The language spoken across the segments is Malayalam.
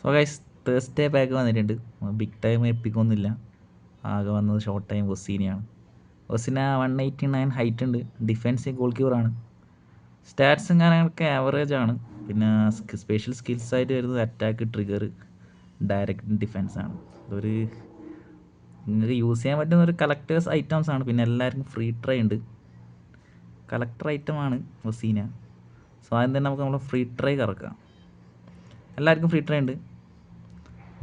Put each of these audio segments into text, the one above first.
സോ ഗൈസ് തേഴ്സ്ഡേ പാക്ക് വന്നിട്ടുണ്ട്. ബിഗ് ടൈം എപ്പിക്കൊന്നുമില്ല, ആകെ വന്നത് ഷോർട്ട് ടൈം ഒസീനയാണ്. ഒസീന 189 ഹൈറ്റ് ഉണ്ട്, ഡിഫെൻസ് ഗോൾ കീപ്പറാണ്. സ്റ്റാറ്റ്സും കാര്യങ്ങളൊക്കെ ആവറേജ് ആണ്. പിന്നെ സ്പെഷ്യൽ സ്കിൽസ് ആയിട്ട് വരുന്നത് അറ്റാക്ക്, ട്രിഗർ, ഡയറക്റ്റ് ഡിഫെൻസ് ആണ്. ഇതൊരു നിങ്ങൾക്ക് യൂസ് ചെയ്യാൻ പറ്റുന്ന ഒരു കളക്ടേഴ്സ് ഐറ്റംസ് ആണ്. പിന്നെ എല്ലാവർക്കും ഫ്രീ ട്രൈ ഉണ്ട്. കളക്ടർ ഐറ്റമാണ് ഒസീന. സോ ആദ്യം തന്നെ നമുക്ക് നമ്മൾ ഫ്രീ ട്രൈ കറക്കാം. എല്ലാവർക്കും ഫ്രീ ട്രൈ ഉണ്ട്.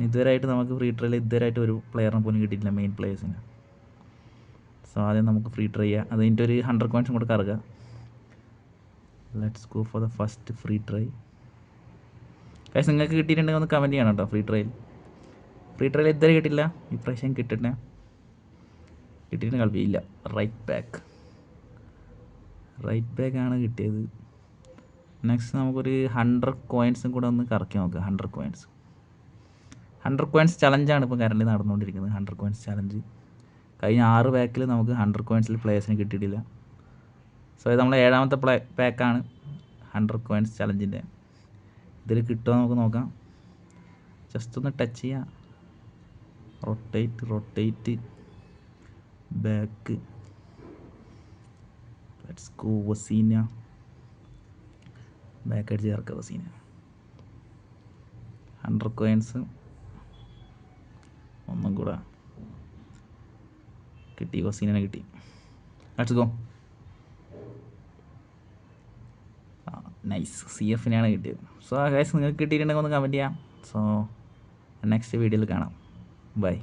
ഇതുവരെയായിട്ട് നമുക്ക് ഫ്രീ ട്രൈയിൽ ഇതുവരെയായിട്ട് ഒരു പ്ലെയറിനെ പോലും കിട്ടിയിട്ടില്ല, മെയിൻ പ്ലേയേഴ്സിന്. സോ ആദ്യം നമുക്ക് ഫ്രീ ട്രൈ ചെയ്യാം. അത് കഴിഞ്ഞിട്ട് ഒരു 100 കോയിൻസും കൂടെ കറക്കുക. Let's go for the first free try. കാശ് നിങ്ങൾക്ക് കിട്ടിയിട്ടുണ്ടെങ്കിൽ ഒന്ന് കമൻറ്റ് ചെയ്യണം കേട്ടോ. ഫ്രീ ട്രൈയിൽ ഇതുവരെ കിട്ടില്ല, ഇപ്രാവശ്യം കിട്ടട്ടെ. കിട്ടിയിട്ട് കളിപ്പില്ല. റൈറ്റ് ബാക്ക് ആണ് കിട്ടിയത്. നെക്സ്റ്റ് നമുക്കൊരു 100 കോയിൻസും കൂടെ ഒന്ന് കറക്കി നോക്കുക. 100 കോയിൻസ് ചലഞ്ചാണ് ഇപ്പോൾ കറൻറ്റ് നടന്നുകൊണ്ടിരിക്കുന്നത്. 100 കോയിൻസ് ചലഞ്ച് കഴിഞ്ഞ 6 പാക്കിൽ നമുക്ക് 100 കോയിൻസിൽ പ്ലേയേഴ്സിന് കിട്ടിയിട്ടില്ല. സോ ഇത് നമ്മളെ 7ാമത്തെ പാക്കാണ് 100 കോയിൻസ് ചലഞ്ചിൻ്റെ. ഇതിൽ കിട്ടുമോ നമുക്ക് നോക്കാം. ജസ്റ്റ് ഒന്ന് ടച്ച് ചെയ്യാം. Rotate back. ലെറ്റ്സ് ഗോ വസീന. ബാക്ക് അടിച്ച് ചേർക്കുക വസീന. 100 കോയിൻസ് ഒന്നും കൂടെ കിട്ടി. വസീനെ കിട്ടി. Let's go. നൈസ്, CFനെയാണ് കിട്ടിയത്. സോ ഗൈസ് നിങ്ങൾക്ക് കിട്ടിയിട്ടുണ്ടെങ്കിൽ ഒന്ന് കമൻറ്റ് ചെയ്യാം. സോ നെക്സ്റ്റ് വീഡിയോയിൽ കാണാം. ബൈ.